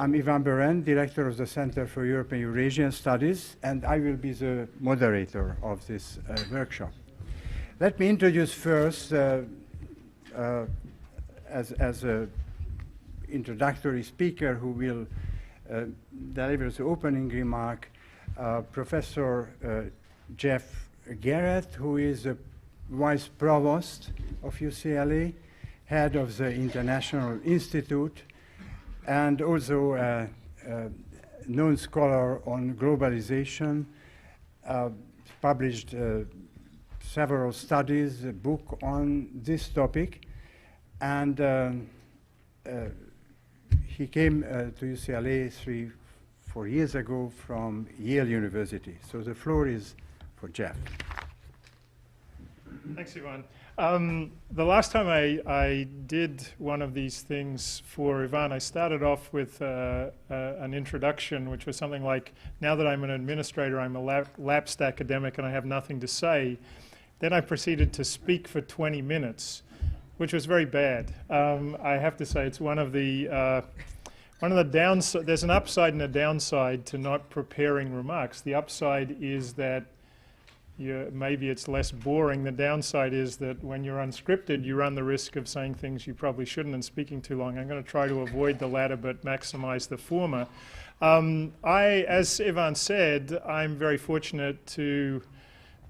I'm Ivan Beren, Director of the Center for European Eurasian Studies, and I will be the moderator of this workshop. Let me introduce first, as an introductory speaker who will deliver the opening remark, Professor Jeff Garrett, who is a Vice Provost of UCLA, head of the International Institute, and also a known scholar on globalization, published several studies, a book on this topic, and he came to UCLA 4 years ago from Yale University. So the floor is for Jeff. Thanks, Ivan. The last time I did one of these things for Ivan, I started off with an introduction, which was something like, now that I'm an administrator, I'm a lapsed academic and I have nothing to say. Then I proceeded to speak for 20 minutes, which was very bad. I have to say it's one of the downsides. There's an upside and a downside to not preparing remarks. The upside is that maybe it's less boring. The downside is that when you're unscripted, you run the risk of saying things you probably shouldn't and speaking too long. I'm going to try to avoid the latter but maximize the former. As Ivan said, I'm very fortunate to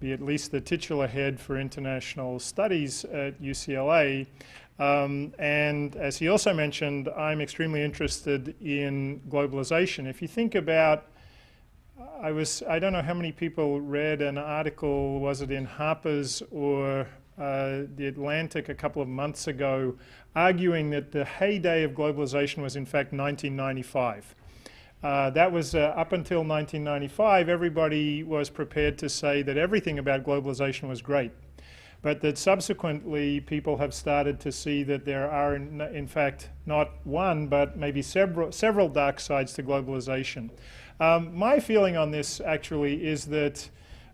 be at least the titular head for international studies at UCLA. And as he also mentioned, I'm extremely interested in globalization. If you think about, I don't know how many people read an article, was it in Harper's or The Atlantic a couple of months ago, arguing that the heyday of globalization was in fact 1995. That was up until 1995, everybody was prepared to say that everything about globalization was great, but that subsequently people have started to see that there are in fact not one, but maybe several dark sides to globalization. My feeling on this actually is that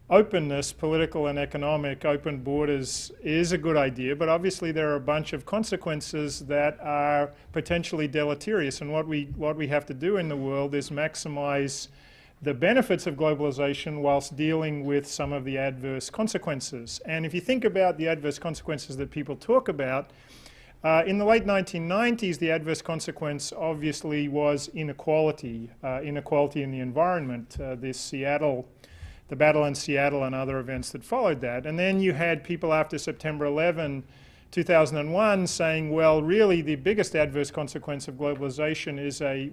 openness, political and economic, open borders is a good idea, but obviously there are a bunch of consequences that are potentially deleterious, and what we have to do in the world is maximize the benefits of globalization whilst dealing with some of the adverse consequences. And if you think about the adverse consequences that people talk about, in the late 1990s, the adverse consequence obviously was inequality, inequality in the environment, the battle in Seattle and other events that followed that. And then you had people after September 11, 2001 saying, well, really the biggest adverse consequence of globalization is a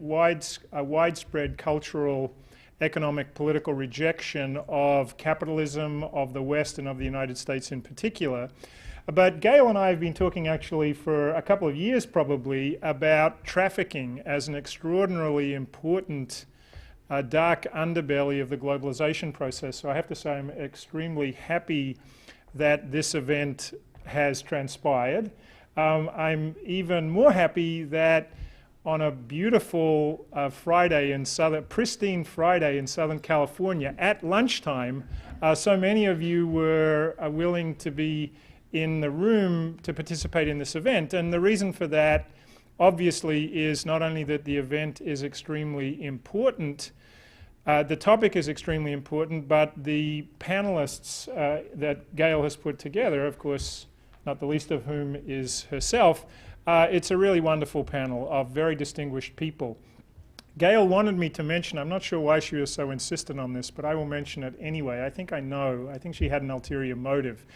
widespread cultural, economic, political rejection of capitalism, of the West and of the United States in particular. But Gail and I have been talking actually for a couple of years probably about trafficking as an extraordinarily important dark underbelly of the globalization process. So I have to say I'm extremely happy that this event has transpired. I'm even more happy that on a beautiful pristine Friday in Southern California at lunchtime, so many of you were willing to be in the room to participate in this event. And the reason for that obviously is not only that the event is extremely important, the topic is extremely important, but the panelists that Gail has put together, of course, not the least of whom is herself, it's a really wonderful panel of very distinguished people. Gail wanted me to mention, I'm not sure why she was so insistent on this, but I will mention it anyway. I think she had an ulterior motive.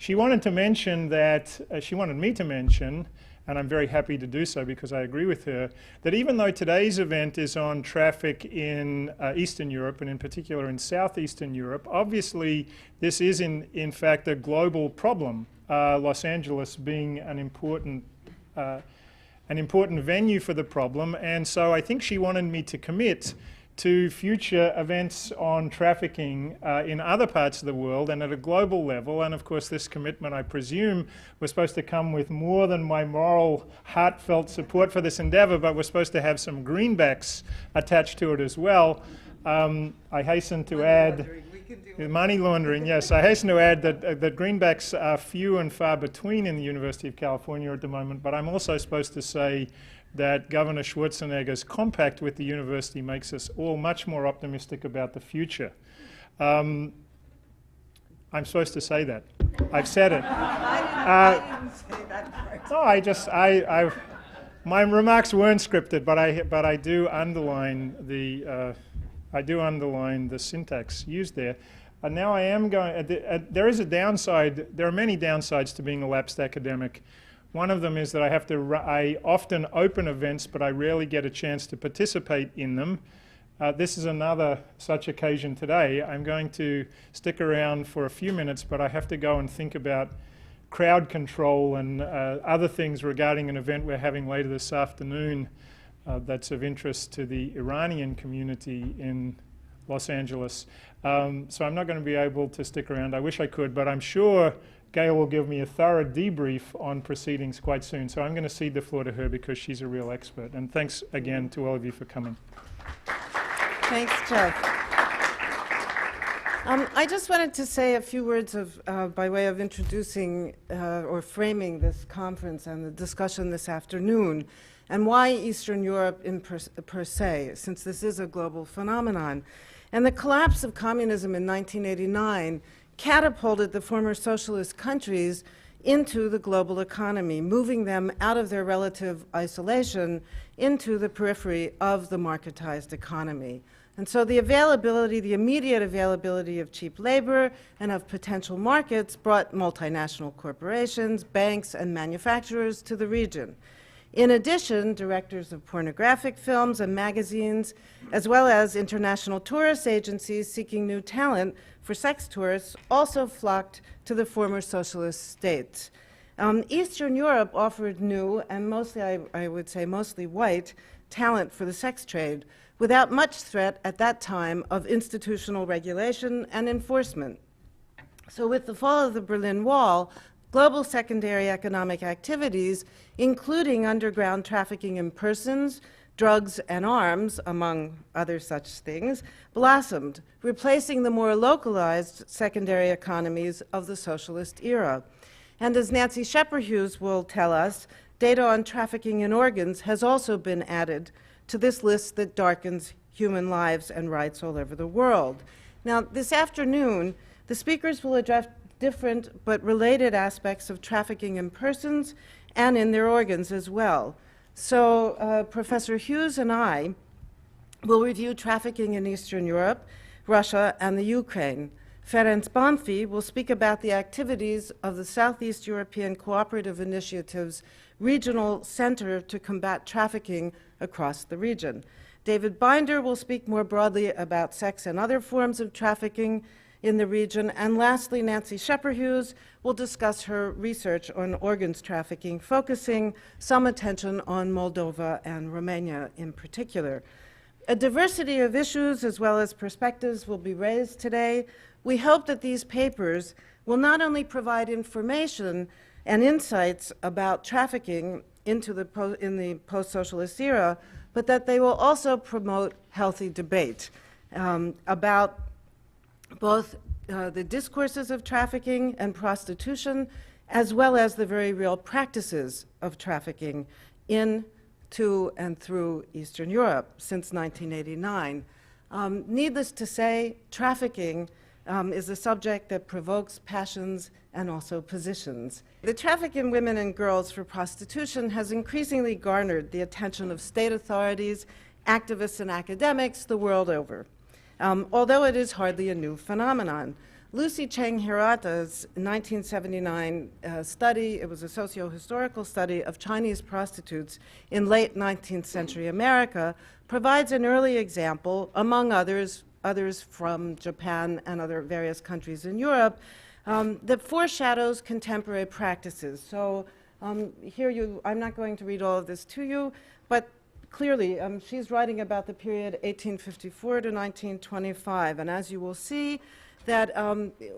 She wanted to mention that, she wanted me to mention, and I'm very happy to do so because I agree with her, that even though today's event is on traffic in Eastern Europe, and in particular in Southeastern Europe, obviously this is in fact a global problem, Los Angeles being an important venue for the problem. And so I think she wanted me to commit to future events on trafficking in other parts of the world and at a global level. And of course this commitment, I presume, was supposed to come with more than my moral, heartfelt support for this endeavor, but we're supposed to have some greenbacks attached to it as well. I hasten to add, money laundering, yes. I hasten to add that greenbacks are few and far between in the University of California at the moment, but I'm also supposed to say that Governor Schwarzenegger's compact with the university makes us all much more optimistic about the future. I'm supposed to say that. I've said it. I didn't say that part. No, my remarks weren't scripted, but I do underline the syntax used there. Now I am going. There is a downside. There are many downsides to being a lapsed academic. One of them is that I often open events, but I rarely get a chance to participate in them. This is another such occasion today. I'm going to stick around for a few minutes, but I have to go and think about crowd control and other things regarding an event we're having later this afternoon that's of interest to the Iranian community in Los Angeles. So I'm not going to be able to stick around. I wish I could, but I'm sure Gail will give me a thorough debrief on proceedings quite soon. So I'm going to cede the floor to her because she's a real expert. And thanks again to all of you for coming. Thanks, Jeff. I just wanted to say a few words by way of introducing or framing this conference and the discussion this afternoon, and why Eastern Europe per se, since this is a global phenomenon. And the collapse of communism in 1989 catapulted the former socialist countries into the global economy, moving them out of their relative isolation into the periphery of the marketized economy. And so the immediate availability of cheap labor and of potential markets brought multinational corporations, banks, and manufacturers to the region. In addition, directors of pornographic films and magazines, as well as international tourist agencies seeking new talent for sex tourists, also flocked to the former socialist states. Eastern Europe offered new and mostly, I would say, mostly white talent for the sex trade, without much threat at that time of institutional regulation and enforcement. So with the fall of the Berlin Wall, global secondary economic activities, including underground trafficking in persons, drugs, and arms, among other such things, blossomed, replacing the more localized secondary economies of the socialist era. And as Nancy Shepper-Hughes will tell us, data on trafficking in organs has also been added to this list that darkens human lives and rights all over the world. Now, this afternoon, the speakers will address different but related aspects of trafficking in persons and in their organs as well. So Professor Hughes and I will review trafficking in Eastern Europe, Russia, and the Ukraine. Ferenc Banfi will speak about the activities of the Southeast European Cooperative Initiative's Regional Center to Combat Trafficking across the region. David Binder will speak more broadly about sex and other forms of trafficking in the region. And lastly, Nancy Shepper-Hughes will discuss her research on organs trafficking, focusing some attention on Moldova and Romania in particular. A diversity of issues as well as perspectives will be raised today. We hope that these papers will not only provide information and insights about trafficking in the post-socialist era, but that they will also promote healthy debate about both the discourses of trafficking and prostitution, as well as the very real practices of trafficking into and through Eastern Europe since 1989. Needless to say, trafficking is a subject that provokes passions and also positions. The traffic in women and girls for prostitution has increasingly garnered the attention of state authorities, activists, and academics the world over, although it is hardly a new phenomenon. Lucy Cheng Hirata's 1979 study, it was a socio-historical study of Chinese prostitutes in late 19th century America, provides an early example, among others from Japan and other various countries in Europe, that foreshadows contemporary practices. So here I'm not going to read all of this to you, but clearly she's writing about the period 1854 to 1925. And as you will see, that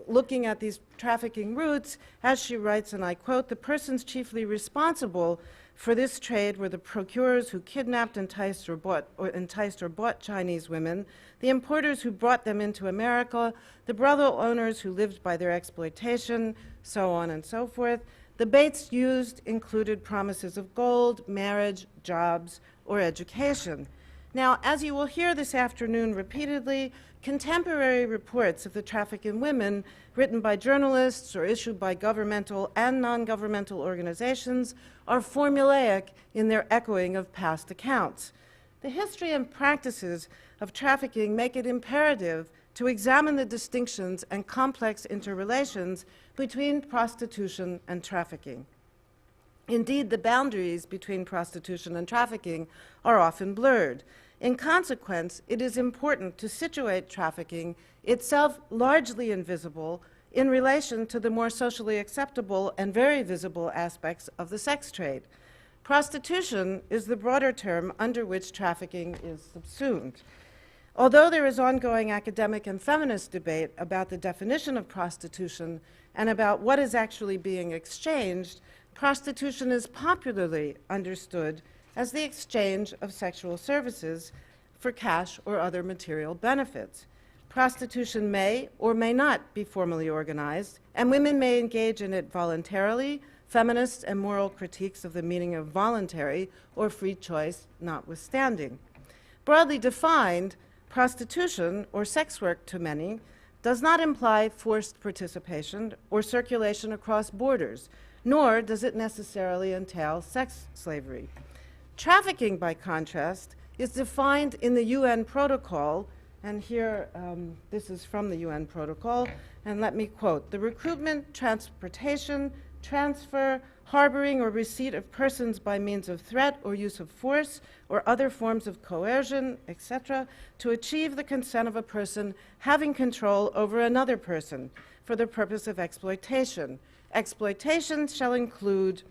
looking at these trafficking routes, as she writes, and I quote, "The persons chiefly responsible for this trade were the procurers who kidnapped, enticed, or bought Chinese women, the importers who brought them into America, the brothel owners who lived by their exploitation, so on and so forth, The baits used included promises of gold, marriage, jobs, or education. Now, as you will hear this afternoon repeatedly, contemporary reports of the traffic in women written by journalists or issued by governmental and non-governmental organizations are formulaic in their echoing of past accounts. The history and practices of trafficking make it imperative to examine the distinctions and complex interrelations between prostitution and trafficking. Indeed, the boundaries between prostitution and trafficking are often blurred. In consequence, it is important to situate trafficking, itself largely invisible, in relation to the more socially acceptable and very visible aspects of the sex trade. Prostitution is the broader term under which trafficking is subsumed. Although there is ongoing academic and feminist debate about the definition of prostitution and about what is actually being exchanged, prostitution is popularly understood as the exchange of sexual services for cash or other material benefits. Prostitution may or may not be formally organized, and women may engage in it voluntarily, feminist and moral critiques of the meaning of voluntary or free choice notwithstanding. Broadly defined, prostitution, or sex work to many, does not imply forced participation or circulation across borders, nor does it necessarily entail sex slavery. Trafficking, by contrast, is defined in the UN protocol, and here this is from the UN protocol, and let me quote, "The recruitment, transportation, transfer, harboring, or receipt of persons by means of threat or use of force or other forms of coercion, etc., to achieve the consent of a person having control over another person for the purpose of exploitation. Exploitation shall include,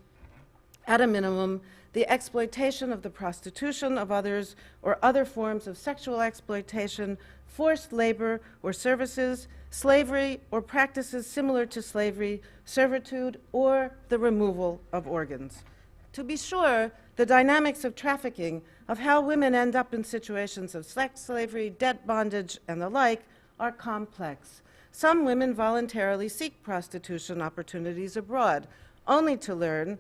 at a minimum, the exploitation of the prostitution of others or other forms of sexual exploitation, forced labor or services, slavery or practices similar to slavery, servitude, or the removal of organs." To be sure, the dynamics of trafficking, of how women end up in situations of sex slavery, debt bondage, and the like, are complex. Some women voluntarily seek prostitution opportunities abroad, only to learn,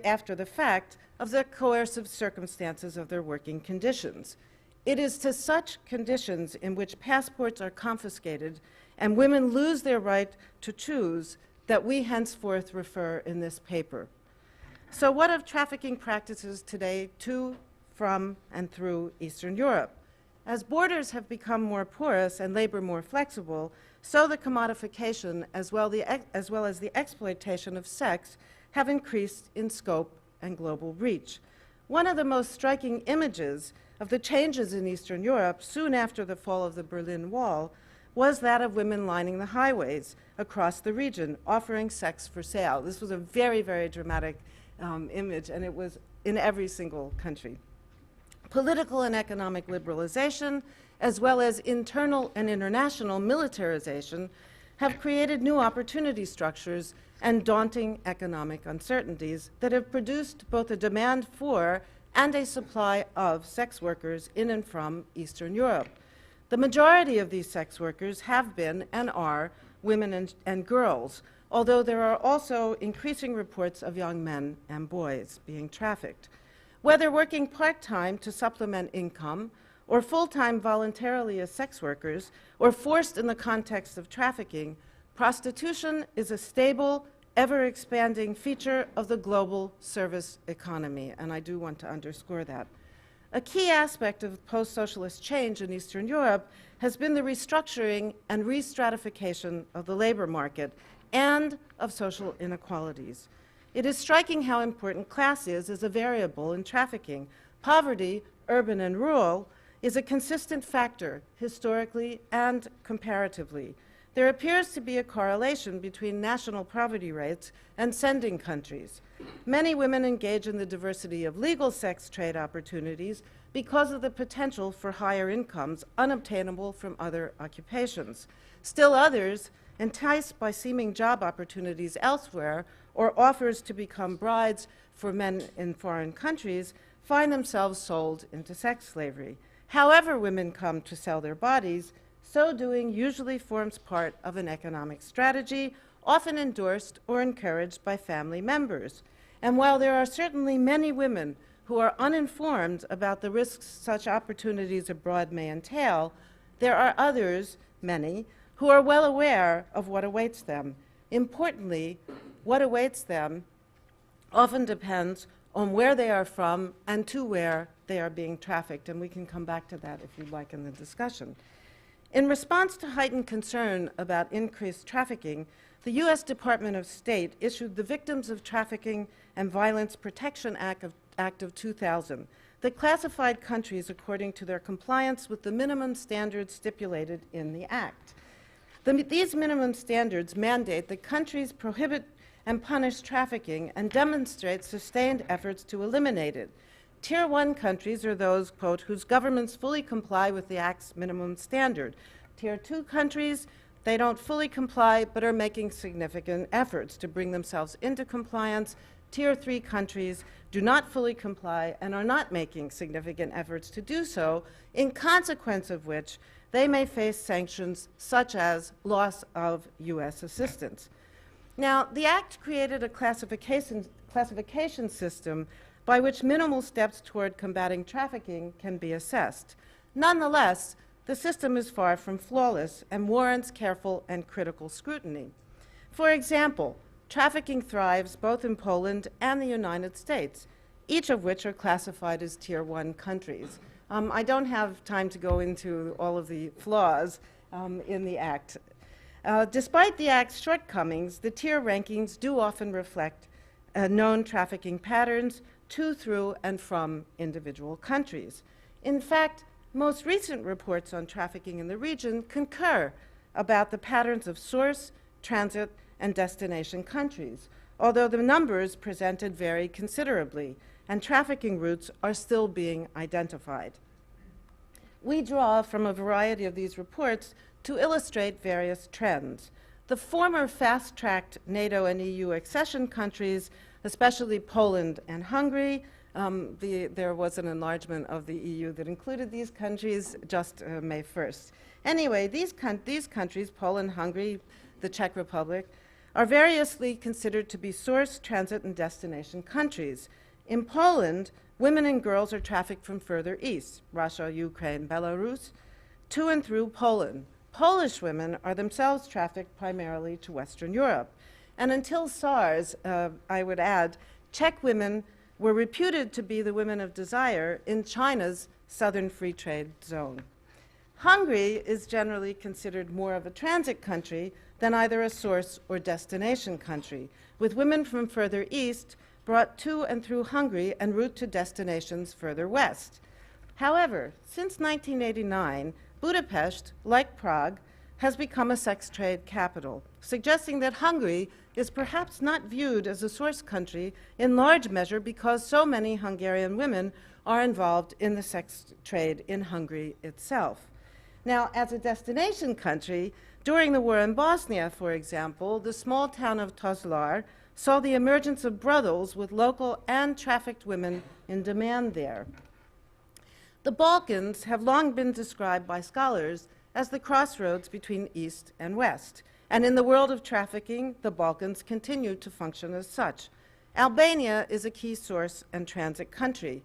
after the fact, of the coercive circumstances of their working conditions. It is to such conditions in which passports are confiscated and women lose their right to choose that we henceforth refer in this paper. So what of trafficking practices today to, from, and through Eastern Europe? As borders have become more porous and labor more flexible, so the commodification as well as the exploitation of sex have increased in scope and global reach. One of the most striking images of the changes in Eastern Europe soon after the fall of the Berlin Wall was that of women lining the highways across the region, offering sex for sale. This was a very, very dramatic image, and it was in every single country. Political and economic liberalization, as well as internal and international militarization, have created new opportunity structures and daunting economic uncertainties that have produced both a demand for and a supply of sex workers in and from Eastern Europe. The majority of these sex workers have been and are women and girls, although there are also increasing reports of young men and boys being trafficked. Whether working part-time to supplement income, or full-time voluntarily as sex workers, or forced in the context of trafficking, prostitution is a stable, ever-expanding feature of the global service economy, and I do want to underscore that. A key aspect of post-socialist change in Eastern Europe has been the restructuring and re-stratification of the labor market and of social inequalities. It is striking how important class is as a variable in trafficking. Poverty, urban and rural, is a consistent factor historically and comparatively. There appears to be a correlation between national poverty rates and sending countries. Many women engage in the diversity of legal sex trade opportunities because of the potential for higher incomes unobtainable from other occupations. Still others, enticed by seeming job opportunities elsewhere or offers to become brides for men in foreign countries, find themselves sold into sex slavery. However women come to sell their bodies, so doing usually forms part of an economic strategy, often endorsed or encouraged by family members. And while there are certainly many women who are uninformed about the risks such opportunities abroad may entail, there are others, many, who are well aware of what awaits them. Importantly, what awaits them often depends on where they are from and to where they are being trafficked, and we can come back to that if you'd like in the discussion. In response to heightened concern about increased trafficking, the U.S. Department of State issued the Victims of Trafficking and Violence Protection Act of 2000 that classified countries according to their compliance with the minimum standards stipulated in the Act. These minimum standards mandate that countries prohibit and punish trafficking and demonstrate sustained efforts to eliminate it. Tier 1 countries are those, quote, whose governments fully comply with the Act's minimum standard. Tier 2 countries, they don't fully comply but are making significant efforts to bring themselves into compliance. Tier 3 countries do not fully comply and are not making significant efforts to do so, in consequence of which they may face sanctions such as loss of U.S. assistance. Now, the Act created a classification system by which minimal steps toward combating trafficking can be assessed. Nonetheless, the system is far from flawless and warrants careful and critical scrutiny. For example, trafficking thrives both in Poland and the United States, each of which are classified as Tier 1 countries. I don't have time to go into all of the flaws in the Act. Despite the Act's shortcomings, the tier rankings do often reflect known trafficking patterns to, through, and from individual countries. In fact, most recent reports on trafficking in the region concur about the patterns of source, transit, and destination countries, although the numbers presented vary considerably, and trafficking routes are still being identified. We draw from a variety of these reports to illustrate various trends. The former fast-tracked NATO and EU accession countries, especially Poland and Hungary, there was an enlargement of the EU that included these countries just May 1st. Anyway, these countries, Poland, Hungary, the Czech Republic, are variously considered to be source, transit, and destination countries. In Poland, women and girls are trafficked from further east, Russia, Ukraine, Belarus, to and through Poland. Polish women are themselves trafficked primarily to Western Europe. And until SARS, I would add, Czech women were reputed to be the women of desire in China's southern free trade zone. Hungary is generally considered more of a transit country than either a source or destination country, with women from further east brought to and through Hungary en route to destinations further west. However, since 1989, Budapest, like Prague, has become a sex trade capital, suggesting that Hungary is perhaps not viewed as a source country in large measure because so many Hungarian women are involved in the sex trade in Hungary itself. Now, as a destination country, during the war in Bosnia, for example, the small town of Tozlar saw the emergence of brothels with local and trafficked women in demand there. The Balkans have long been described by scholars as the crossroads between East and West. And in the world of trafficking, the Balkans continue to function as such. Albania is a key source and transit country.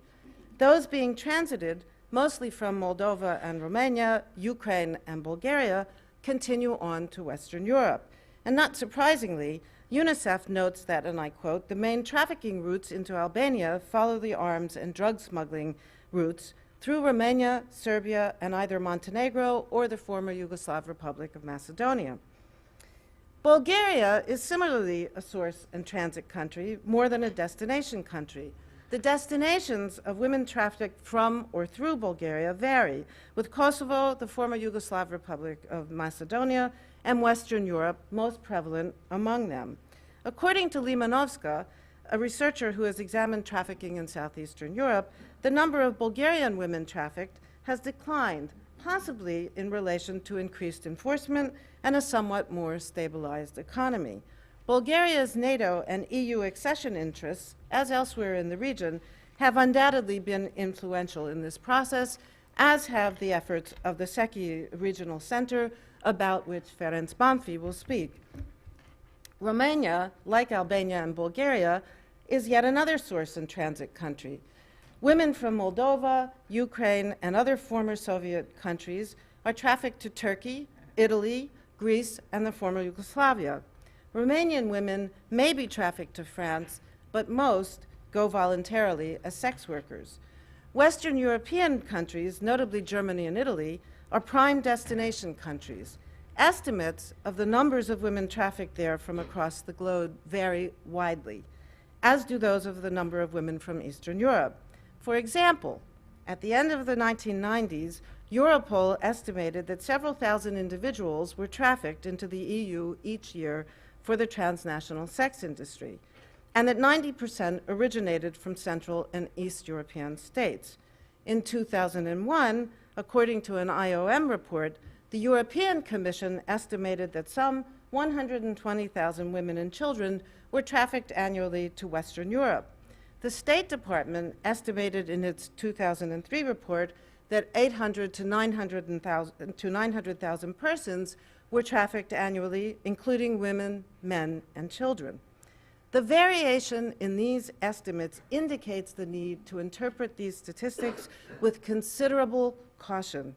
Those being transited, mostly from Moldova and Romania, Ukraine and Bulgaria, continue on to Western Europe. And not surprisingly, UNICEF notes that, and I quote, the main trafficking routes into Albania follow the arms and drug smuggling routes through Romania, Serbia, and either Montenegro or the former Yugoslav Republic of Macedonia. Bulgaria is similarly a source and transit country more than a destination country. The destinations of women trafficked from or through Bulgaria vary, with Kosovo, the former Yugoslav Republic of Macedonia, and Western Europe most prevalent among them. According to Limanovska, a researcher who has examined trafficking in southeastern Europe, the number of Bulgarian women trafficked has declined, possibly in relation to increased enforcement and a somewhat more stabilized economy. Bulgaria's NATO and EU accession interests, as elsewhere in the region, have undoubtedly been influential in this process, as have the efforts of the Seki Regional Center, about which Ferenc Banfi will speak. Romania, like Albania and Bulgaria, is yet another source and transit country. Women from Moldova, Ukraine, and other former Soviet countries are trafficked to Turkey, Italy, Greece, and the former Yugoslavia. Romanian women may be trafficked to France, but most go voluntarily as sex workers. Western European countries, notably Germany and Italy, are prime destination countries. Estimates of the numbers of women trafficked there from across the globe vary widely, as do those of the number of women from Eastern Europe. For example, at the end of the 1990s, Europol estimated that several thousand individuals were trafficked into the EU each year for the transnational sex industry, and that 90% originated from Central and East European states. In 2001, according to an IOM report, the European Commission estimated that some 120,000 women and children were trafficked annually to Western Europe. The State Department estimated in its 2003 report that 800 to 900,000 persons were trafficked annually, including women, men, and children. The variation in these estimates indicates the need to interpret these statistics with considerable caution.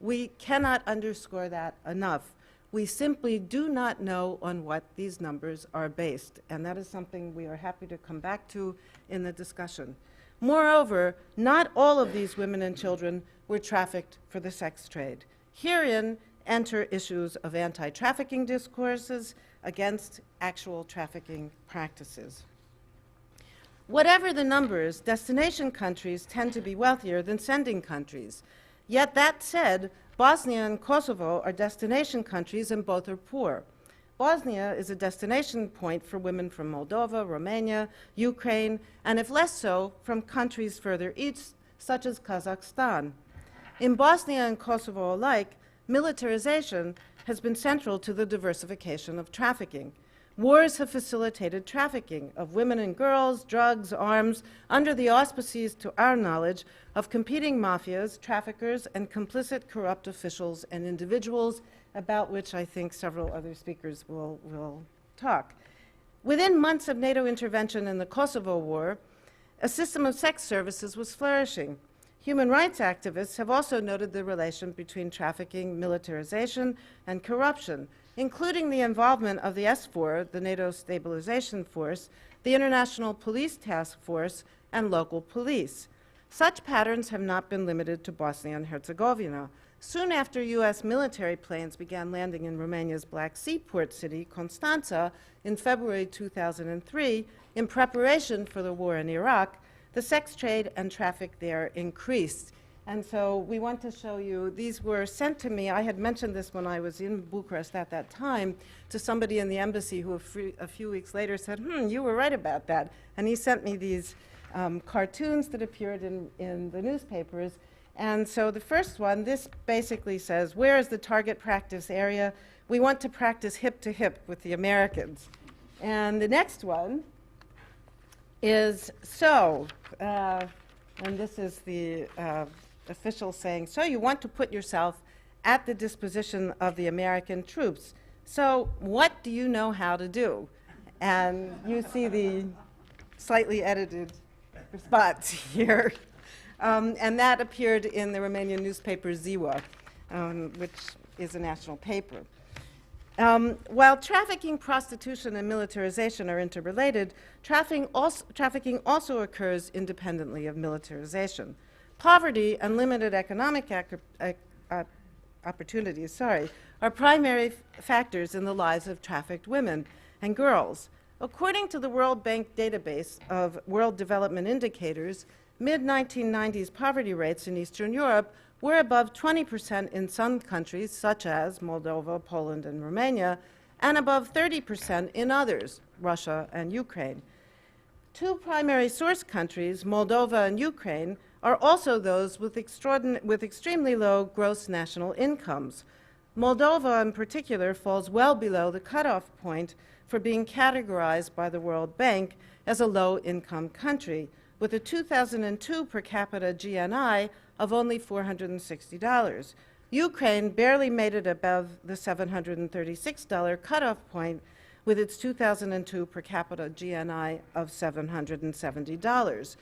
We cannot underscore that enough. We simply do not know on what these numbers are based, and that is something we are happy to come back to in the discussion. Moreover, not all of these women and children were trafficked for the sex trade. Herein enter issues of anti-trafficking discourses against actual trafficking practices. Whatever the numbers, destination countries tend to be wealthier than sending countries. Yet that said, Bosnia and Kosovo are destination countries and both are poor. Bosnia is a destination point for women from Moldova, Romania, Ukraine, and if less so, from countries further east, such as Kazakhstan. In Bosnia and Kosovo alike, militarization has been central to the diversification of trafficking. Wars have facilitated trafficking of women and girls, drugs, arms, under the auspices, to our knowledge, of competing mafias, traffickers, and complicit corrupt officials and individuals, about which I think several other speakers will talk. Within months of NATO intervention in the Kosovo War, a system of sex services was flourishing. Human rights activists have also noted the relation between trafficking, militarization, and corruption, including the involvement of the SFOR, the NATO Stabilization Force, the International Police Task Force, and local police. Such patterns have not been limited to Bosnia and Herzegovina. Soon after U.S. military planes began landing in Romania's Black Sea port city, Constanța, in February 2003, in preparation for the war in Iraq, the sex trade and traffic there increased. And so we want to show you, these were sent to me. I had mentioned this when I was in Bucharest at that time to somebody in the embassy who a few weeks later said, you were right about that. And he sent me these cartoons that appeared in the newspapers. And so the first one, this basically says, where is the target practice area? We want to practice hip to hip with the Americans. And the next one is and this is the official saying, so you want to put yourself at the disposition of the American troops. So what do you know how to do? And you see the slightly edited response here. And that appeared in the Romanian newspaper Ziua, which is a national paper. While trafficking, prostitution, and militarization are interrelated, trafficking also occurs independently of militarization. Poverty and limited economic opportunities are primary factors in the lives of trafficked women and girls. According to the World Bank database of World Development Indicators, mid-1990s poverty rates in Eastern Europe were above 20% in some countries, such as Moldova, Poland, and Romania, and above 30% in others, Russia and Ukraine. Two primary source countries, Moldova and Ukraine, are also those with extremely low gross national incomes. Moldova, in particular, falls well below the cutoff point for being categorized by the World Bank as a low-income country, with a 2002 per capita GNI of only $460. Ukraine barely made it above the $736 cutoff point, with its 2002 per capita GNI of $770.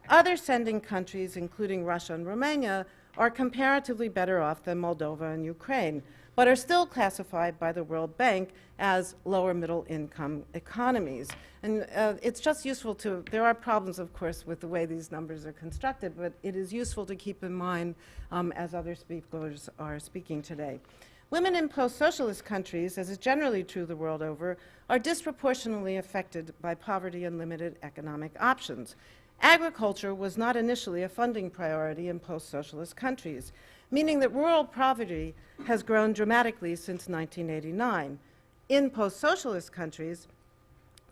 Other sending countries, including Russia and Romania, are comparatively better off than Moldova and Ukraine, but are still classified by the World Bank as lower middle income economies. And it's just useful to, there are problems, of course, with the way these numbers are constructed, but it is useful to keep in mind as other speakers are speaking today. Women in post-socialist countries, as is generally true the world over, are disproportionately affected by poverty and limited economic options. Agriculture was not initially a funding priority in post-socialist countries, meaning that rural poverty has grown dramatically since 1989. In post-socialist countries,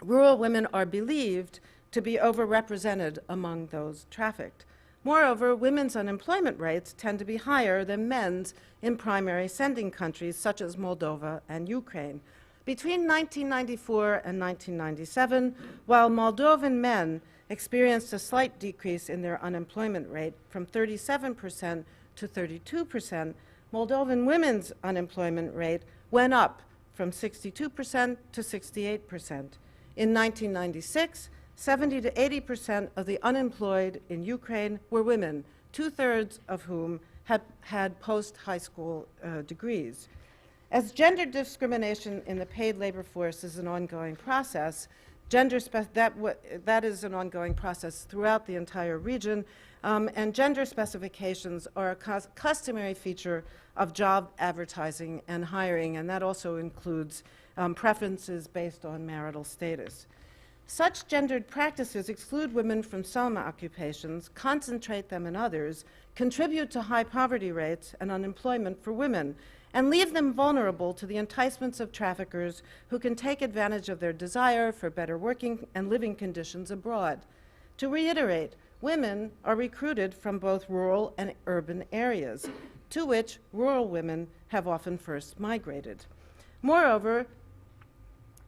rural women are believed to be overrepresented among those trafficked. Moreover, women's unemployment rates tend to be higher than men's in primary sending countries such as Moldova and Ukraine. Between 1994 and 1997, while Moldovan men experienced a slight decrease in their unemployment rate from 37% to 32%, Moldovan women's unemployment rate went up from 62% to 68%. In 1996, 70 to 80% of the unemployed in Ukraine were women, two-thirds of whom had post-high school degrees. As gender discrimination in the paid labor force is an ongoing process, that is an ongoing process throughout the entire region, and gender specifications are a customary feature of job advertising and hiring, and that also includes preferences based on marital status. Such gendered practices exclude women from some occupations, concentrate them in others, contribute to high poverty rates and unemployment for women, and leave them vulnerable to the enticements of traffickers who can take advantage of their desire for better working and living conditions abroad. To reiterate, women are recruited from both rural and urban areas, to which rural women have often first migrated. Moreover,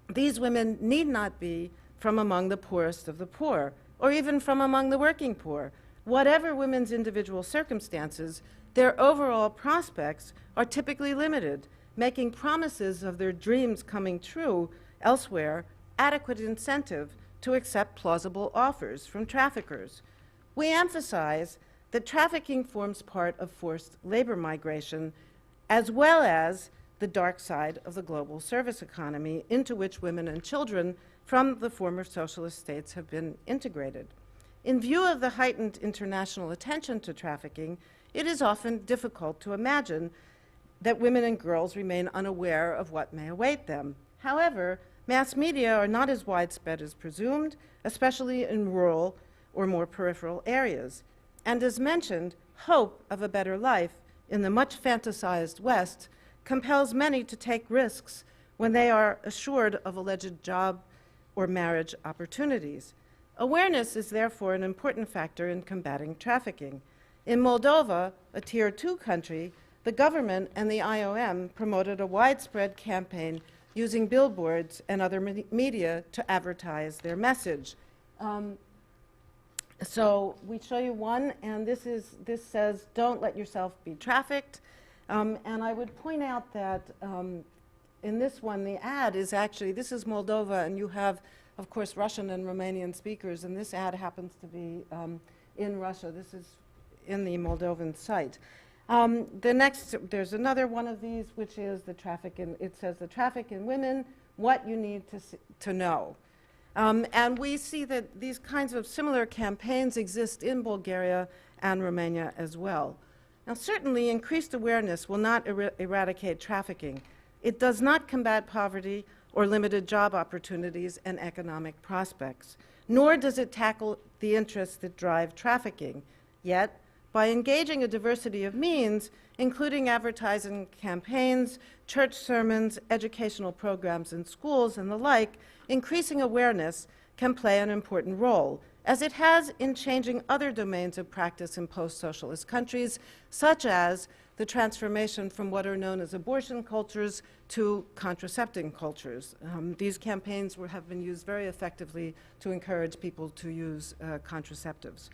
these women need not be from among the poorest of the poor, or even from among the working poor. Whatever women's individual circumstances, their overall prospects are typically limited, making promises of their dreams coming true elsewhere adequate incentive to accept plausible offers from traffickers. We emphasize that trafficking forms part of forced labor migration, as well as the dark side of the global service economy into which women and children from the former socialist states have been integrated. In view of the heightened international attention to trafficking, it is often difficult to imagine that women and girls remain unaware of what may await them. However, mass media are not as widespread as presumed, especially in rural or more peripheral areas. And as mentioned, hope of a better life in the much fantasized West compels many to take risks when they are assured of alleged job or marriage opportunities. Awareness is therefore an important factor in combating trafficking. In Moldova, a Tier 2 country, the government and the IOM promoted a widespread campaign using billboards and other media to advertise their message. So we show you one, and this says, "Don't let yourself be trafficked." And I would point out that in this one, the ad is actually, this is Moldova, and you have, of course, Russian and Romanian speakers, and this ad happens to be in Russia. This is in the Moldovan site. The next, there's another one of these, which is the traffic in, it says, "The traffic in women, what you need to know." And we see that these kinds of similar campaigns exist in Bulgaria and Romania as well. Now, certainly, increased awareness will not eradicate trafficking. It does not combat poverty or limited job opportunities and economic prospects, nor does it tackle the interests that drive trafficking. Yet, by engaging a diversity of means, including advertising campaigns, church sermons, educational programs in schools, and the like, increasing awareness can play an important role, as it has in changing other domains of practice in post-socialist countries, such as the transformation from what are known as abortion cultures to contraceptive cultures. These campaigns have been used very effectively to encourage people to use contraceptives.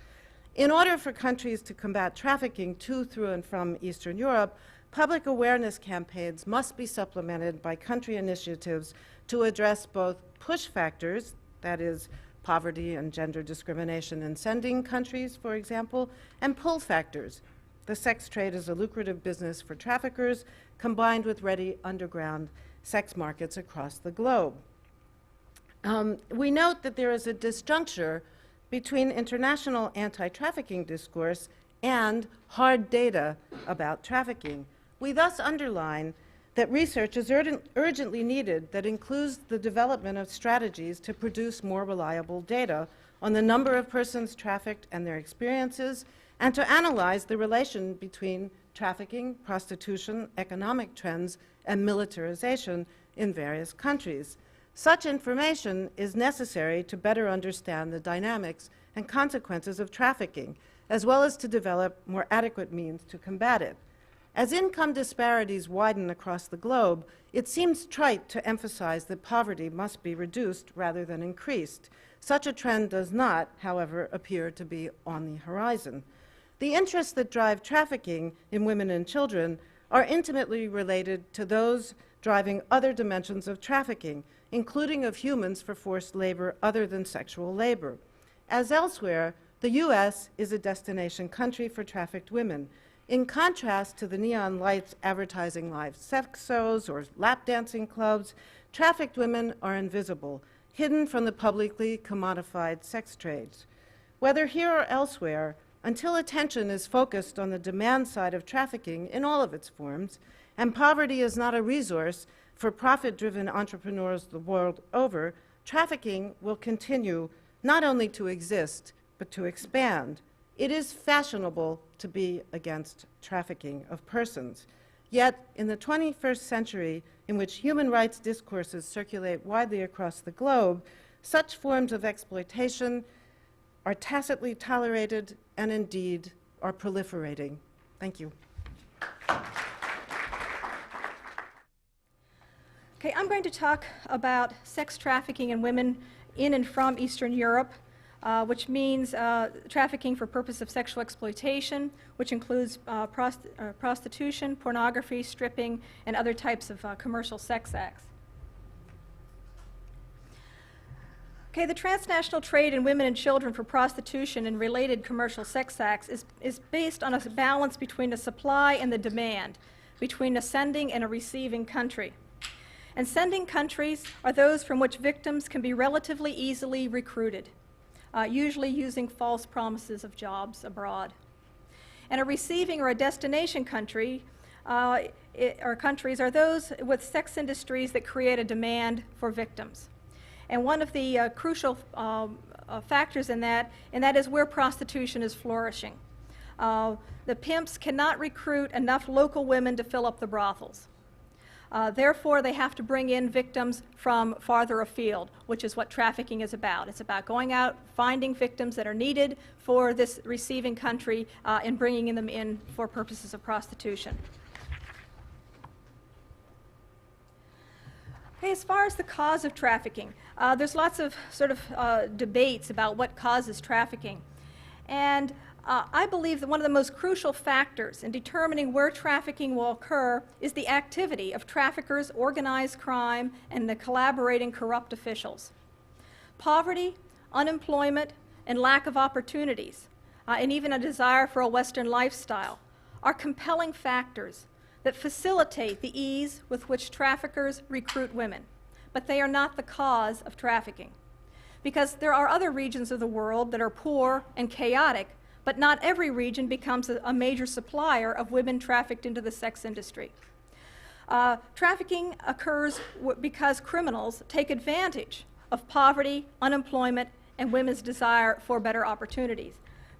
In order for countries to combat trafficking to, through, and from Eastern Europe, public awareness campaigns must be supplemented by country initiatives to address both push factors, that is, poverty and gender discrimination in sending countries, for example, and pull factors. The sex trade is a lucrative business for traffickers, combined with ready underground sex markets across the globe. We note that there is a disjuncture between international anti-trafficking discourse and hard data about trafficking. We thus underline that research is urgently needed that includes the development of strategies to produce more reliable data on the number of persons trafficked and their experiences, and to analyze the relation between trafficking, prostitution, economic trends, and militarization in various countries. Such information is necessary to better understand the dynamics and consequences of trafficking, as well as to develop more adequate means to combat it. As income disparities widen across the globe, it seems trite to emphasize that poverty must be reduced rather than increased. Such a trend does not, however, appear to be on the horizon. The interests that drive trafficking in women and children are intimately related to those driving other dimensions of trafficking, including of humans for forced labor other than sexual labor. As elsewhere, the U.S. is a destination country for trafficked women. In contrast to the neon lights advertising live sex shows or lap dancing clubs, trafficked women are invisible, hidden from the publicly commodified sex trades. Whether here or elsewhere, until attention is focused on the demand side of trafficking in all of its forms, and poverty is not a resource for profit-driven entrepreneurs the world over, trafficking will continue not only to exist, but to expand. It is fashionable to be against trafficking of persons. Yet, in the 21st century, in which human rights discourses circulate widely across the globe, such forms of exploitation are tacitly tolerated and indeed are proliferating. Thank you. Okay, I'm going to talk about sex trafficking in women in and from Eastern Europe, which means trafficking for purpose of sexual exploitation, which includes prostitution, pornography, stripping, and other types of commercial sex acts. Okay, the transnational trade in women and children for prostitution and related commercial sex acts is based on a balance between the supply and the demand, between a sending and a receiving country. And sending countries are those from which victims can be relatively easily recruited, usually using false promises of jobs abroad. And a receiving or a destination country or countries are those with sex industries that create a demand for victims. And one of the crucial factors in that is where prostitution is flourishing. The pimps cannot recruit enough local women to fill up the brothels. Therefore, they have to bring in victims from farther afield, which is what trafficking is about. It's about going out, finding victims that are needed for this receiving country, and bringing them in for purposes of prostitution. Okay, as far as the cause of trafficking, there's lots of sort of debates about what causes trafficking. And I believe that one of the most crucial factors in determining where trafficking will occur is the activity of traffickers, organized crime, and the collaborating corrupt officials. Poverty, unemployment, and lack of opportunities, and even a desire for a Western lifestyle, are compelling factors that facilitate the ease with which traffickers recruit women, but they are not the cause of trafficking. Because there are other regions of the world that are poor and chaotic, but not every region becomes a major supplier of women trafficked into the sex industry. Trafficking occurs because criminals take advantage of poverty, unemployment, and women's desire for better opportunities.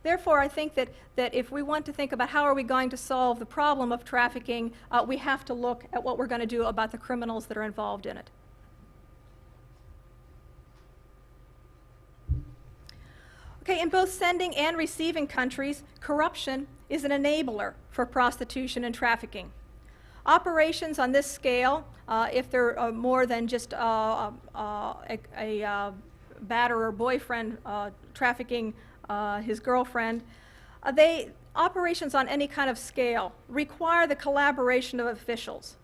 Therefore, I think that if we want to think about how are we going to solve the problem of trafficking, we have to look at what we're going to do about the criminals that are involved in it. Okay, in both sending and receiving countries, corruption is an enabler for prostitution and trafficking. Operations on this scale, if they're more than just a batterer boyfriend trafficking his girlfriend, they operations on any kind of scale require the collaboration of officials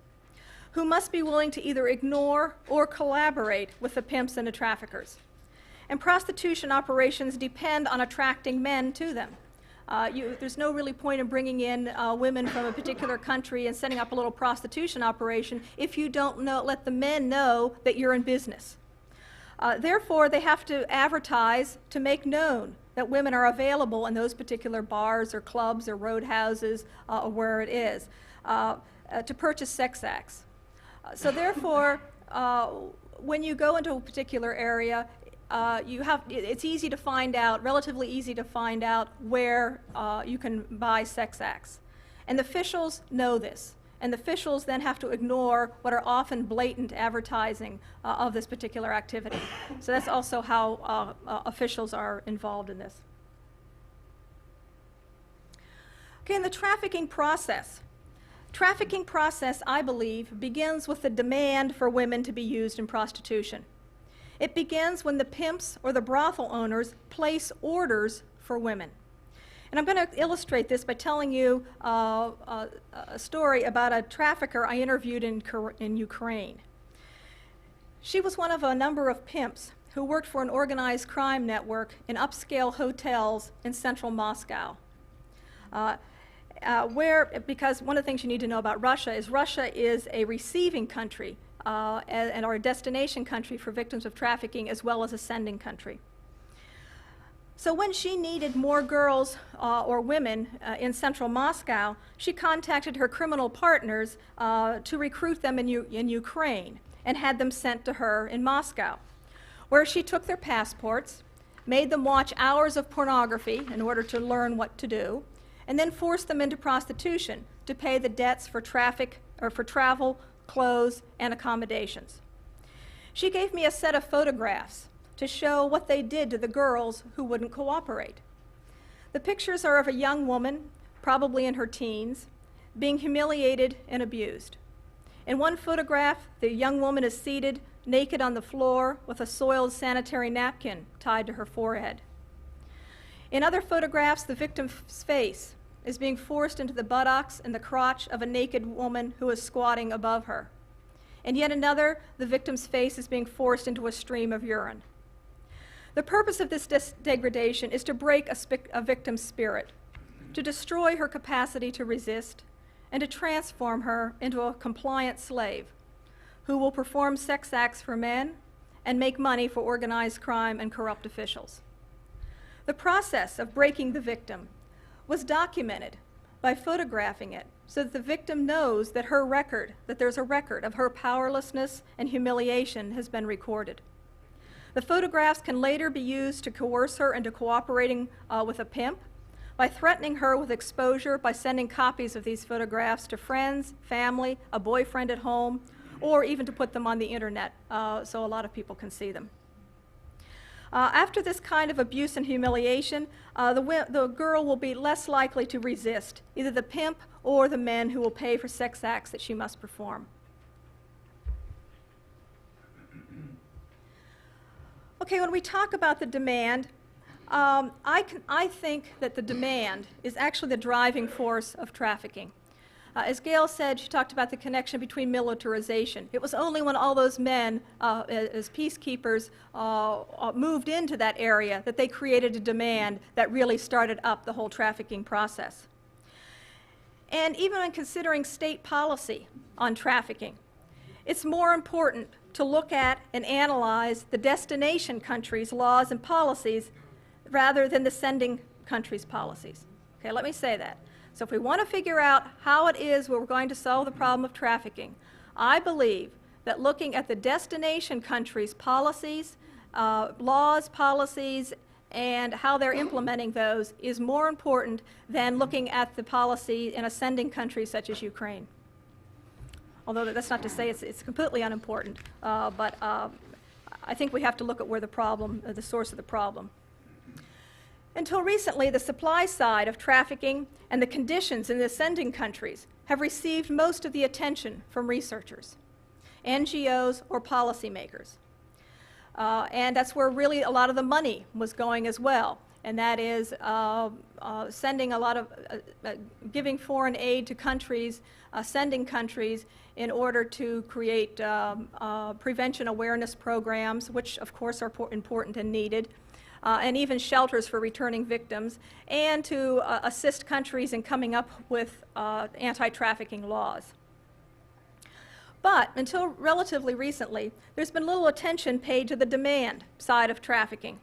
who must be willing to either ignore or collaborate with the pimps and the traffickers. And prostitution operations depend on attracting men to them. There's no really point in bringing in women from a particular country and setting up a little prostitution operation if you don't let the men know that you're in business. Therefore, they have to advertise to make known that women are available in those particular bars or clubs or roadhouses or where it is to purchase sex acts. So therefore, when you go into a particular area, it's easy to find out, relatively easy to find out where you can buy sex acts. And the officials know this. And the officials then have to ignore what are often blatant advertising of this particular activity. So that's also how officials are involved in this. Okay, in the trafficking process. Trafficking process, I believe, begins with the demand for women to be used in prostitution. It begins when the pimps or the brothel owners place orders for women. And I'm going to illustrate this by telling you a story about a trafficker I interviewed in Ukraine. She was one of a number of pimps who worked for an organized crime network in upscale hotels in central Moscow. Because one of the things you need to know about Russia is a receiving country and or a destination country for victims of trafficking as well as a sending country. So when she needed more girls or women in central Moscow, she contacted her criminal partners to recruit them in Ukraine and had them sent to her in Moscow, where she took their passports, made them watch hours of pornography in order to learn what to do, and then forced them into prostitution to pay the debts for travel, clothes, and accommodations. She gave me a set of photographs to show what they did to the girls who wouldn't cooperate. The pictures are of a young woman, probably in her teens, being humiliated and abused. In one photograph, the young woman is seated naked on the floor with a soiled sanitary napkin tied to her forehead. In other photographs, the victim's face is being forced into the buttocks and the crotch of a naked woman who is squatting above her. And yet another, the victim's face is being forced into a stream of urine. The purpose of this degradation is to break a victim's spirit, to destroy her capacity to resist, and to transform her into a compliant slave who will perform sex acts for men and make money for organized crime and corrupt officials. The process of breaking the victim was documented by photographing it so that the victim knows that there's a record of her powerlessness and humiliation has been recorded. The photographs can later be used to coerce her into cooperating with a pimp by threatening her with exposure by sending copies of these photographs to friends, family, a boyfriend at home, or even to put them on the internet so a lot of people can see them. After this kind of abuse and humiliation, the girl will be less likely to resist either the pimp or the men who will pay for sex acts that she must perform. Okay, when we talk about the demand, I think that the demand is actually the driving force of trafficking. As Gail said, she talked about the connection between militarization. It was only when all those men, as peacekeepers, moved into that area that they created a demand that really started up the whole trafficking process. And even when considering state policy on trafficking, it's more important to look at and analyze the destination country's laws and policies rather than the sending country's policies. Okay, let me say that. So if we want to figure out how it is we're going to solve the problem of trafficking, I believe that looking at the destination country's policies, laws, policies, and how they're implementing those is more important than looking at the policy in a sending country such as Ukraine. Although that's not to say it's completely unimportant, but I think we have to look at where the source of the problem. Until recently, the supply side of trafficking and the conditions in the sending countries have received most of the attention from researchers, NGOs, or policymakers. And that's where really a lot of the money was going as well. and that is sending a lot of, giving foreign aid to countries, sending countries in order to create prevention awareness programs, which of course are important and needed, and even shelters for returning victims, and to assist countries in coming up with anti-trafficking laws. But until relatively recently, there's been little attention paid to the demand side of trafficking.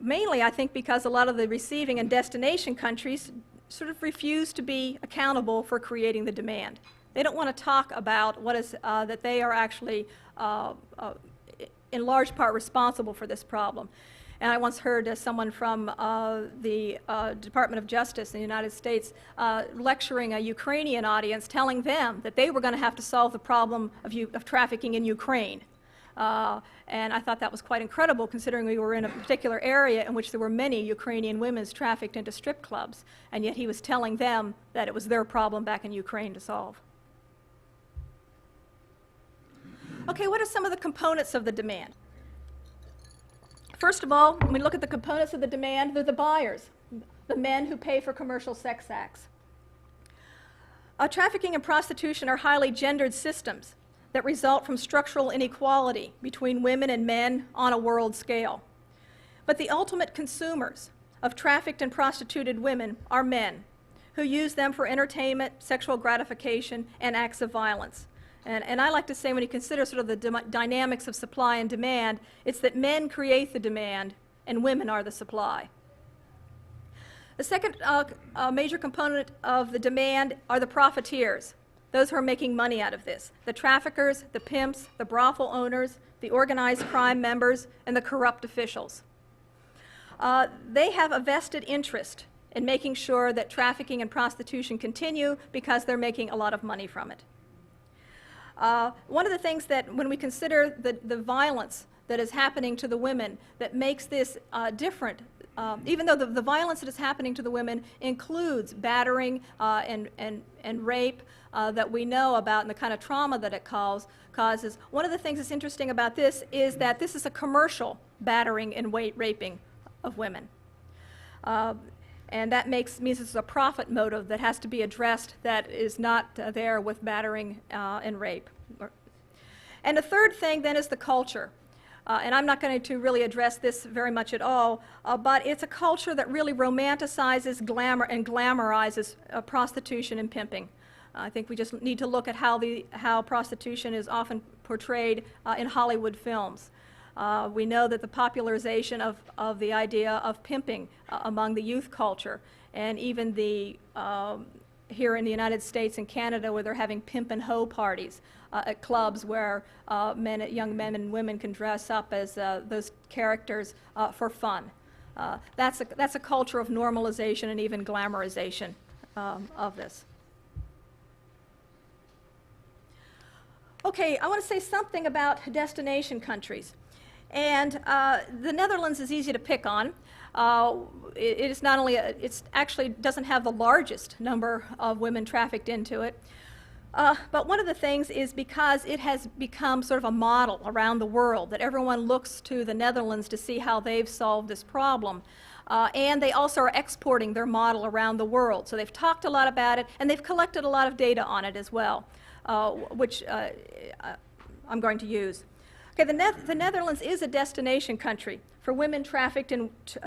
Mainly, I think, because a lot of the receiving and destination countries sort of refuse to be accountable for creating the demand. They don't want to talk about what is that they are actually in large part responsible for this problem. And I once heard someone from the Department of Justice in the United States lecturing a Ukrainian audience, telling them that they were going to have to solve the problem of trafficking in Ukraine. And I thought that was quite incredible, considering we were in a particular area in which there were many Ukrainian women trafficked into strip clubs, and yet he was telling them that it was their problem back in Ukraine to solve. Okay, what are some of the components of the demand? First of all, when we look at the components of the demand, they're the buyers, the men who pay for commercial sex acts. Trafficking and prostitution are highly gendered systems that result from structural inequality between women and men on a world scale. But the ultimate consumers of trafficked and prostituted women are men, who use them for entertainment, sexual gratification, and acts of violence. And I like to say, when you consider sort of the dynamics of supply and demand, it's that men create the demand and women are the supply. The second major component of the demand are the profiteers, those who are making money out of this: the traffickers, the pimps, the brothel owners, the organized crime members, and the corrupt officials. They have a vested interest in making sure that trafficking and prostitution continue because they're making a lot of money from it. One of the things that, when we consider the violence that is happening to the women, that makes this different, even though the violence that is happening to the women includes battering and rape that we know about, and the kind of trauma that it causes, one of the things that's interesting about this is that this is a commercial battering and raping of women. And that means it's a profit motive that has to be addressed that is not there with battering and rape. And the third thing then is the culture. And I'm not going to really address this very much at all, but it's a culture that really romanticizes and glamorizes prostitution and pimping. I think we just need to look at how prostitution is often portrayed in Hollywood films. We know that the popularization of the idea of pimping among the youth culture, and even here in the United States and Canada, where they're having pimp and hoe parties at clubs where young men and women can dress up as those characters for fun. That's a culture of normalization and even glamorization of this. Okay, I want to say something about destination countries. And the Netherlands is easy to pick on. It is not only, it actually doesn't have the largest number of women trafficked into it, but one of the things is because it has become sort of a model around the world, that everyone looks to the Netherlands to see how they've solved this problem. And they also are exporting their model around the world. So they've talked a lot about it, and they've collected a lot of data on it as well, which I'm going to use. Okay, the Netherlands is a destination country for women trafficked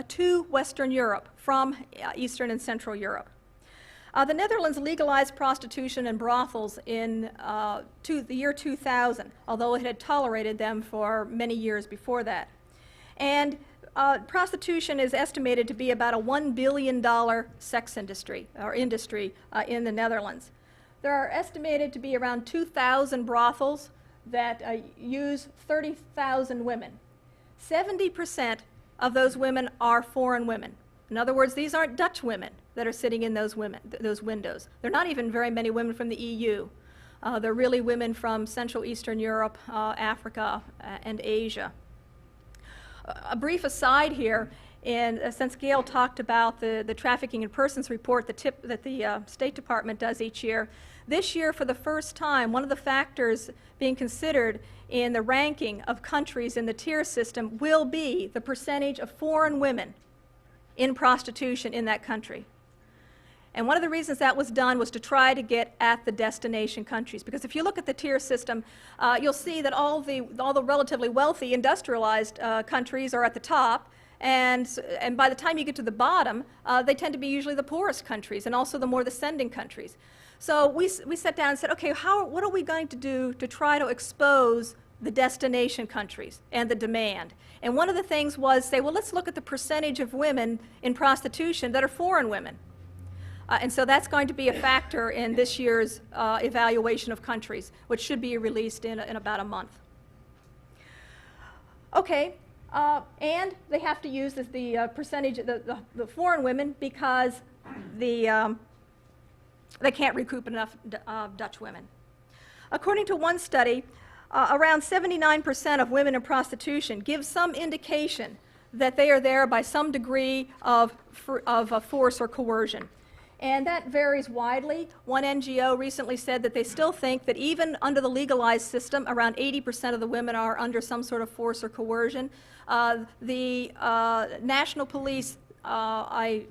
to Western Europe from Eastern and Central Europe. The Netherlands legalized prostitution and brothels in the year 2000, although it had tolerated them for many years before that. And prostitution is estimated to be about a $1 billion sex industry, in the Netherlands. There are estimated to be around 2,000 brothels that use 30,000 women. 70% of those women are foreign women. In other words, these aren't Dutch women that are sitting in those windows. They're not even very many women from the EU. They're really women from Central Eastern Europe, Africa, and Asia. A brief aside here And since Gail talked about the Trafficking in Persons report that the State Department does each year, this year for the first time, one of the factors being considered in the ranking of countries in the tier system will be the percentage of foreign women in prostitution in that country. And one of the reasons that was done was to try to get at the destination countries. Because if you look at the tier system, you'll see that all the relatively wealthy, industrialized countries are at the top. And by the time you get to the bottom, they tend to be usually the poorest countries and also the more descending countries. So we sat down and said, okay, what are we going to do to try to expose the destination countries and the demand? And one of the things was say, well, let's look at the percentage of women in prostitution that are foreign women. And so that's going to be a factor in this year's evaluation of countries, which should be released in about a month. Okay, and they have to use the percentage of the foreign women because they can't recoup enough Dutch women. According to one study, around 79% of women in prostitution give some indication that they are there by some degree of force or coercion. And that varies widely. One NGO recently said that they still think that even under the legalized system, around 80% of the women are under some sort of force or coercion. The national police, I've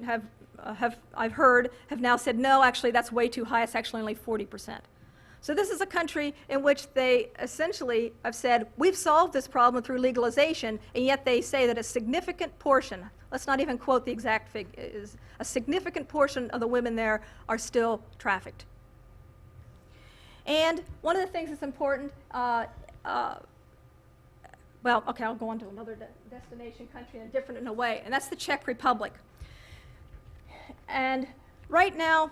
heard, have now said, no, actually that's way too high. It's actually only 40%. So this is a country in which they essentially have said, we've solved this problem through legalization, and yet they say that a significant portion, let's not even quote the exact figure, is a significant portion of the women there are still trafficked. And one of the things that's important, well, okay, I'll go on to another destination country in a way, and that's the Czech Republic. And right now,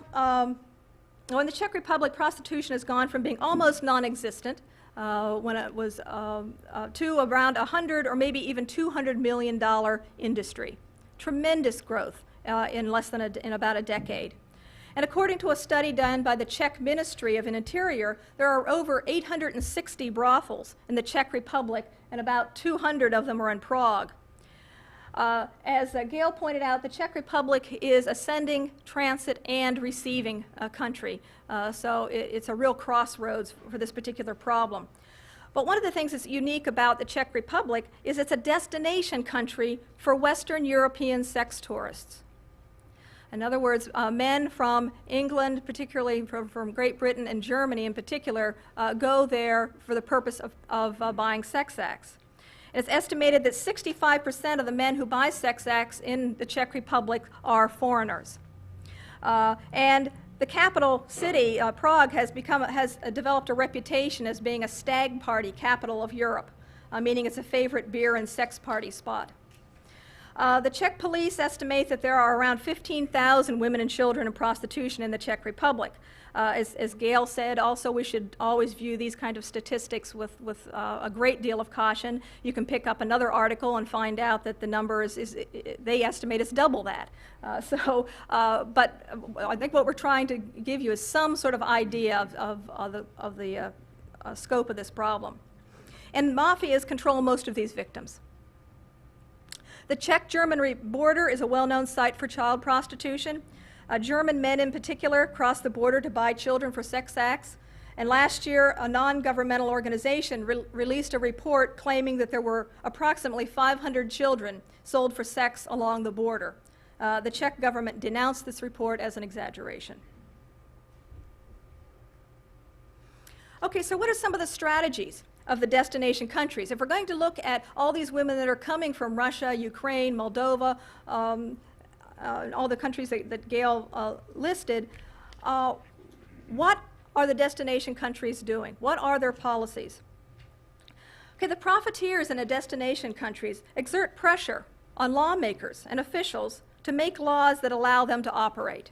in the Czech Republic, prostitution has gone from being almost non-existent when it was to around $100 or maybe even $200 million industry. Tremendous growth in about a decade. And according to a study done by the Czech Ministry of Interior, there are over 860 brothels in the Czech Republic, and about 200 of them are in Prague. As Gail pointed out, the Czech Republic is a sending, transit, and receiving country. So it's a real crossroads for this particular problem. But one of the things that's unique about the Czech Republic is it's a destination country for Western European sex tourists. In other words, men from England, particularly from Great Britain and Germany in particular, go there for the purpose of buying sex acts. It's estimated that 65% of the men who buy sex acts in the Czech Republic are foreigners. And the capital city, Prague, has developed a reputation as being a stag party capital of Europe, meaning it's a favorite beer and sex party spot. The Czech police estimate that there are around 15,000 women and children in prostitution in the Czech Republic. As Gail said, also we should always view these kind of statistics with a great deal of caution. You can pick up another article and find out that the number they estimate is double that. But I think what we're trying to give you is some sort of idea of the scope of this problem. And mafias control most of these victims. The Czech-German border is a well-known site for child prostitution. German men in particular cross the border to buy children for sex acts. And last year, a non-governmental organization released a report claiming that there were approximately 500 children sold for sex along the border. The Czech government denounced this report as an exaggeration. Okay, so what are some of the strategies of the destination countries? If we're going to look at all these women that are coming from Russia, Ukraine, Moldova, all the countries that Gail listed, what are the destination countries doing? What are their policies? Okay, the profiteers in the destination countries exert pressure on lawmakers and officials to make laws that allow them to operate.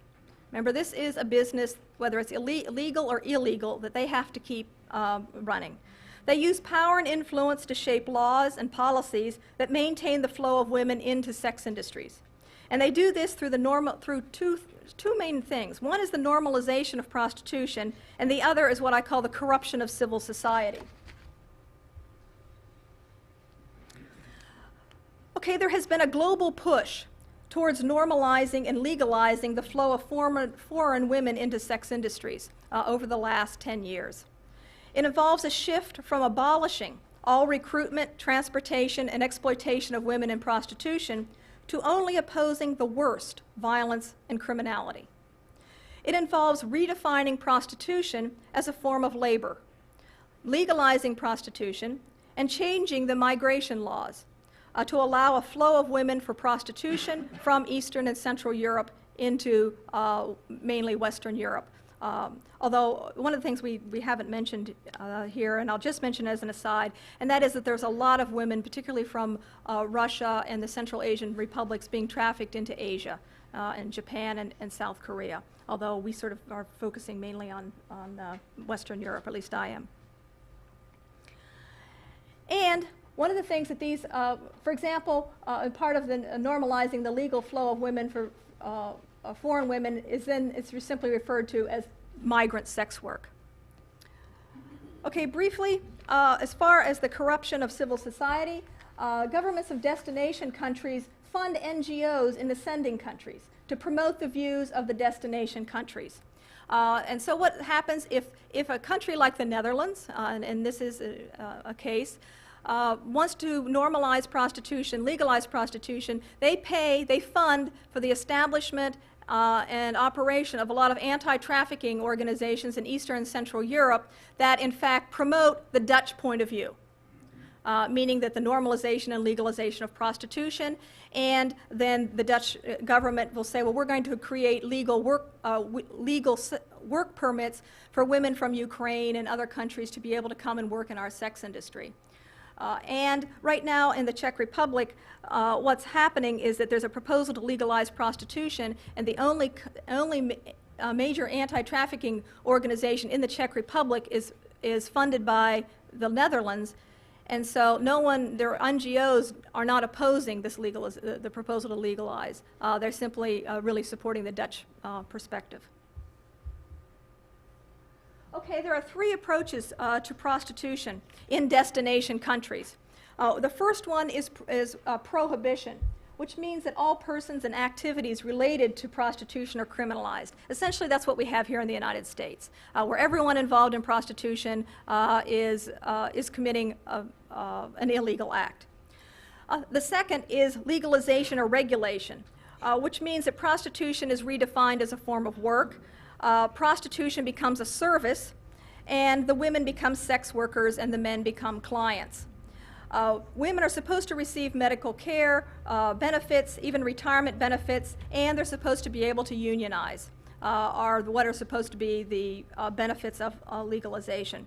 Remember, this is a business, whether it's legal or illegal, that they have to keep running. They use power and influence to shape laws and policies that maintain the flow of women into sex industries. And they do this through two main things. One is the normalization of prostitution, and the other is what I call the corruption of civil society. Okay, there has been a global push towards normalizing and legalizing the flow of foreign women into sex industries over the last 10 years. It involves a shift from abolishing all recruitment, transportation, and exploitation of women in prostitution to only opposing the worst, violence and criminality. It involves redefining prostitution as a form of labor, legalizing prostitution, and changing the migration laws to allow a flow of women for prostitution from Eastern and Central Europe into mainly Western Europe. Although one of the things we haven't mentioned here, and I'll just mention as an aside, and that is that there's a lot of women, particularly from Russia and the Central Asian republics, being trafficked into Asia and Japan and South Korea, although we sort of are focusing mainly on Western Europe, at least I am. And one of the things that these, for example, part of the normalizing the legal flow of women for foreign women is then it's simply referred to as migrant sex work. Okay, briefly, as far as the corruption of civil society, governments of destination countries fund NGOs in the sending countries to promote the views of the destination countries. And so what happens if a country like the Netherlands, and this is a case, wants to normalize prostitution, legalize prostitution, they fund for the establishment and operation of a lot of anti-trafficking organizations in Eastern and Central Europe that in fact promote the Dutch point of view, meaning that the normalization and legalization of prostitution, and then the Dutch government will say, well, we're going to create legal work permits for women from Ukraine and other countries to be able to come and work in our sex industry. And right now in the Czech Republic, what's happening is that there's a proposal to legalize prostitution, and the only major anti-trafficking organization in the Czech Republic is funded by the Netherlands, and so their NGOs are not opposing this the proposal to legalize. They're simply really supporting the Dutch perspective. Okay, there are three approaches to prostitution in destination countries. The first one is prohibition, which means that all persons and activities related to prostitution are criminalized. Essentially, that's what we have here in the United States, where everyone involved in prostitution is committing an illegal act. The second is legalization or regulation, which means that prostitution is redefined as a form of work. Prostitution becomes a service, and the women become sex workers and the men become clients. Women are supposed to receive medical care, benefits, even retirement benefits, and they're supposed to be able to unionize, are what are supposed to be the benefits of legalization.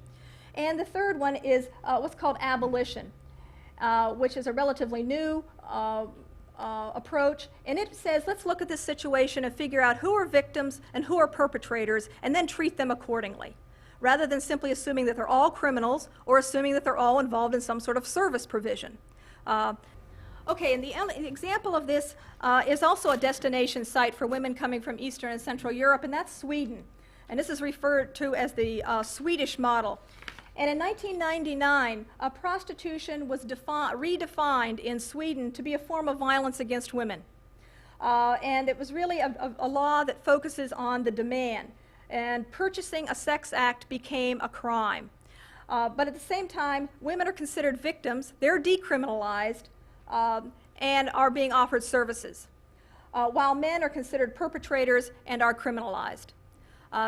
And the third one is what's called abolition, which is a relatively new approach, and it says, let's look at this situation and figure out who are victims and who are perpetrators, and then treat them accordingly, rather than simply assuming that they're all criminals or assuming that they're all involved in some sort of service provision. Okay, and the example of this is also a destination site for women coming from Eastern and Central Europe, and that's Sweden. And this is referred to as the Swedish model. And in 1999, prostitution was redefined in Sweden to be a form of violence against women. And it was really a law that focuses on the demand. And purchasing a sex act became a crime. But at the same time, women are considered victims, they're decriminalized, and are being offered services, while men are considered perpetrators and are criminalized.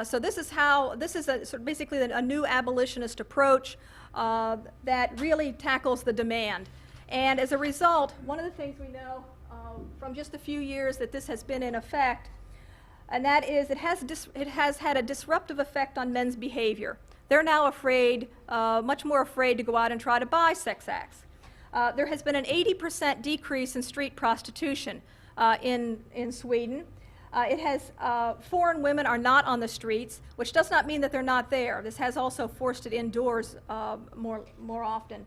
So this is sort of basically a new abolitionist approach that really tackles the demand. And as a result, one of the things we know from just a few years that this has been in effect, and that is it has had a disruptive effect on men's behavior. They're now afraid, much more afraid to go out and try to buy sex acts. There has been an 80% decrease in street prostitution in Sweden. Foreign women are not on the streets, which does not mean that they're not there. This has also forced it indoors more often.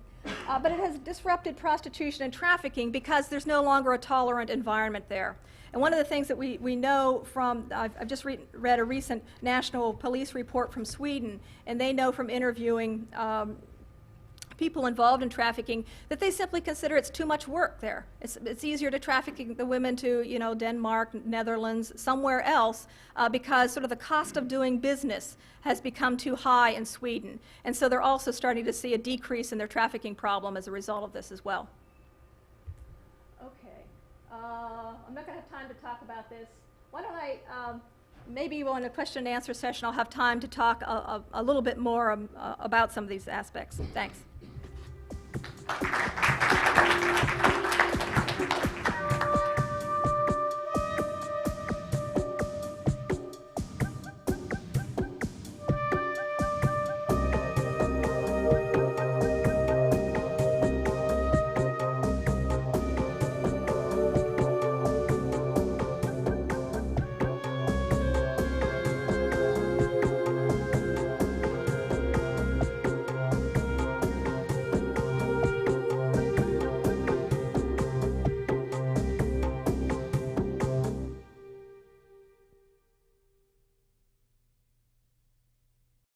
But it has disrupted prostitution and trafficking because there's no longer a tolerant environment there. And one of the things that we know from, I've just read a recent national police report from Sweden, and they know from interviewing people involved in trafficking that they simply consider it's too much work there. It's easier to traffic the women to, you know, Denmark, Netherlands, somewhere else, because sort of the cost of doing business has become too high in Sweden. And so they're also starting to see a decrease in their trafficking problem as a result of this as well. Okay, I'm not going to have time to talk about this. Why don't I, maybe in a question and answer session, I'll have time to talk a little bit more about some of these aspects. Thanks.